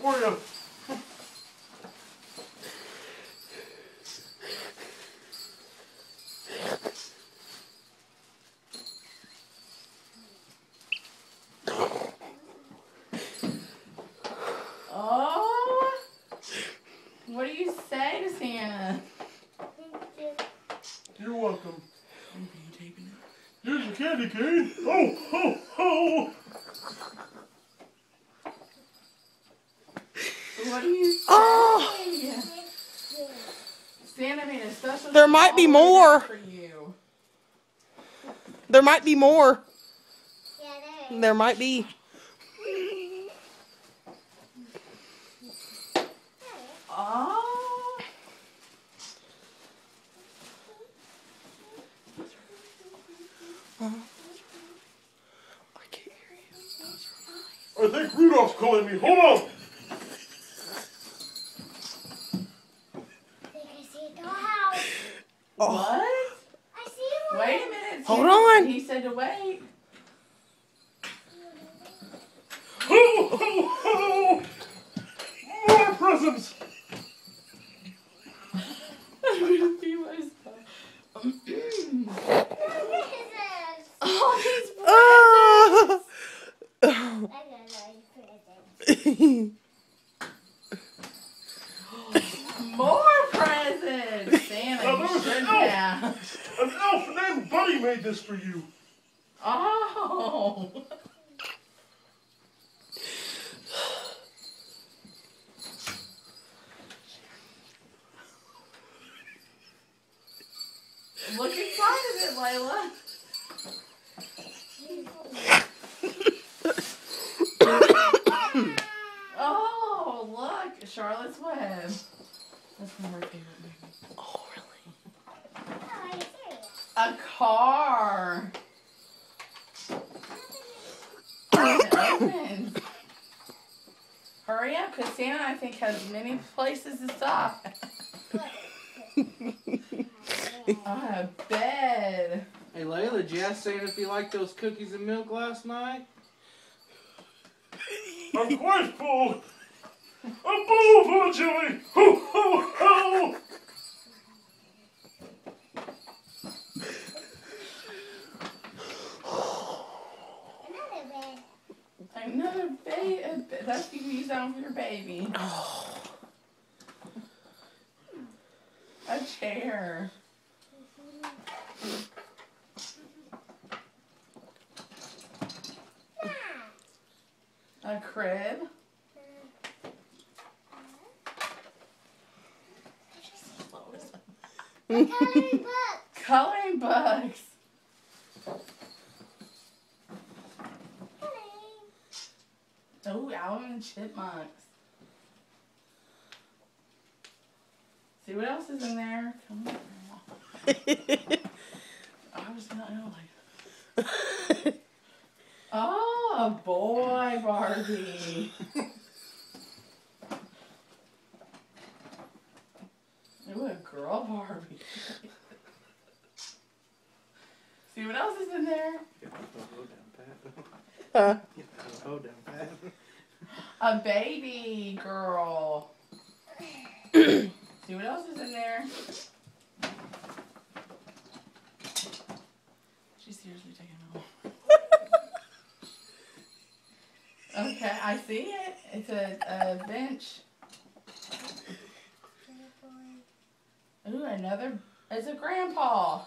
for you. Oh, what do you say to Santa? You're welcome. Here's the candy cane. Oh, ho, ho. What do you say? Oh. Santa made a special. There might be more. For you. There might be more. There might be. Oh. I can't hear you. Those I think Rudolph's calling me. Hold on. Oh. What? I see one. Wait a minute. Hold Santa. on. He said to wait. Ho, ho, ho. More presents. I'm gonna pee myself. Oh, these more presents. Santa, Now, you there was should an have. An elf named Buddy made this for you. Oh. Look inside of it, Layla. Oh, look, Charlotte's Web. That's one of our favorite movies. Oh, really? A car. It opens. Hurry up, because Santa, I think, has many places to stop. A bed. Hey Layla, did you ask Santa if he liked those cookies and milk last night? I'm quite full. A bowl full of jelly. Ho, ho, ho. Another bed. That's you can use that one for your baby. Oh. A chair. A crib. Coloring books. Oh, Alvin and Chipmunks. See what else is in there? Come on, Grandma. I was not know like. Oh, a boy Barbie. Ooh, a girl Barbie. See what else is in there? Huh? A baby girl. See what else is in there? She's seriously taking it all. Okay, I see it. It's a bench. Ooh, another. It's a grandpa.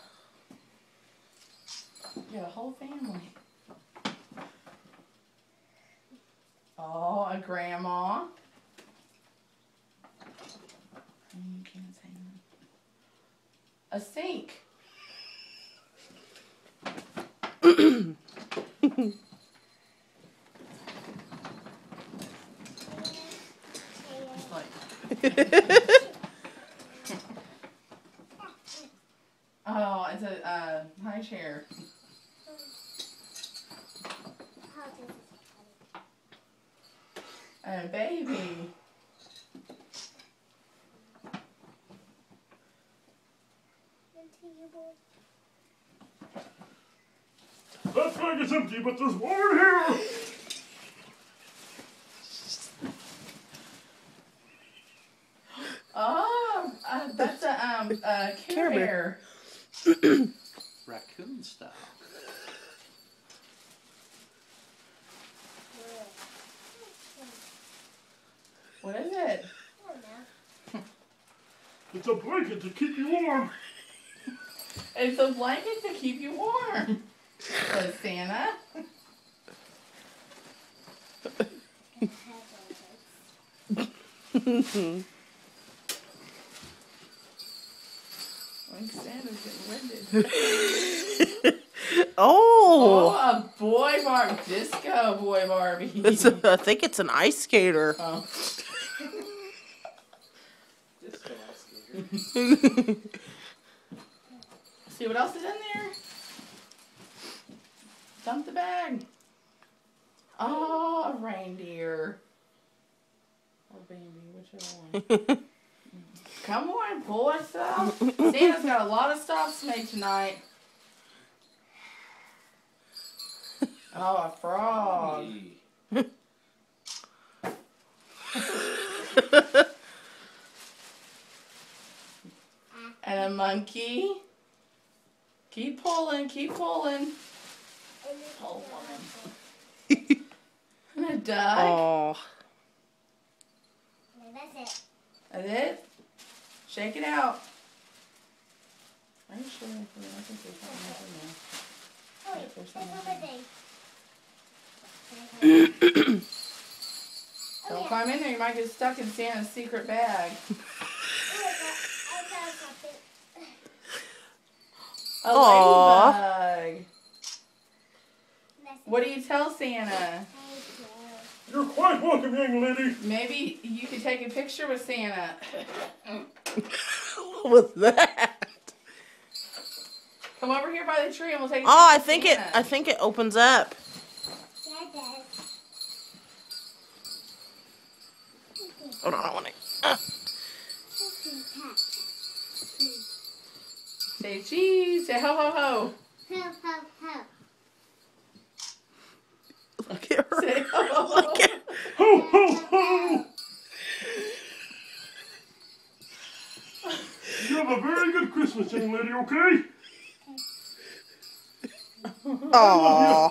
You got a whole family. Oh, a grandma. You can't say that. A sink. Oh, it's a high chair. And a baby. That bag is empty, but there's more in here. Care Bear. Bear. Raccoon style. What is it? I don't know. It's a blanket to keep you warm. It's a blanket to keep you warm. Says Santa. Like Santa's getting winded. Oh, Oh, a boy Barbie. Disco boy Barbie. I think it's an ice skater. Oh. Disco ice skater. See what else is in there? Dump the bag. Oh, a reindeer. Or baby, whichever one. Come on, pull it stuff. Santa's got a lot of stops to make tonight. Oh, a frog. Hey. And a monkey. Keep pulling, keep pulling. Pull one. And a duck. Oh, That's it. That's it? Shake it out. Are you sure? I think there's something else in there. Oh, wait. There's There's something another thing. Don't climb in there. You might get stuck in Santa's secret bag. Oh, I found something. A Aw. ladybug. That's What do you tell Santa? Thank you. You're quite welcome, young lady. Maybe you could take a picture with Santa. what was that? Come over here by the tree and we'll take a picture Oh, I with think Santa. I think it opens up. Yeah, it does. Hold on, I want to. Say cheese. Say ho ho ho. Ho, ho, ho. Look at her. Say ho ho ho. Look at Ho, ho, ho. You have a very good Christmas, young lady, okay? Aw.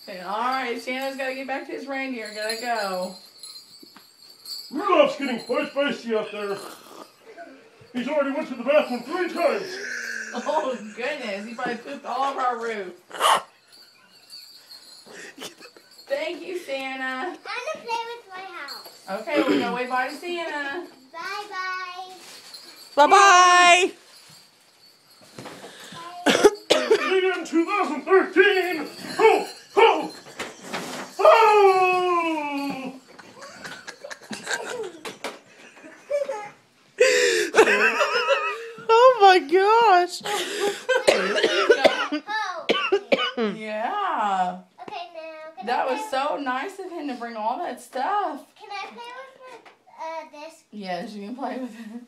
Say, all right, Santa's got to get back to his reindeer. Gotta go. Rudolph's getting quite feisty out there. He's already went to the bathroom 3 times. Oh goodness, he probably pooped all over our roof. Thank you, Santa. I'm gonna play with my house. Okay, we're gonna wave bye to Santa. Bye-bye. Bye-bye. See you in 2013. Ho, ho, ho. Oh my gosh. Oh. Yeah. Okay, now. Can That I was play so nice of him to bring all that stuff. Can I play with this? Yes, you can play with it.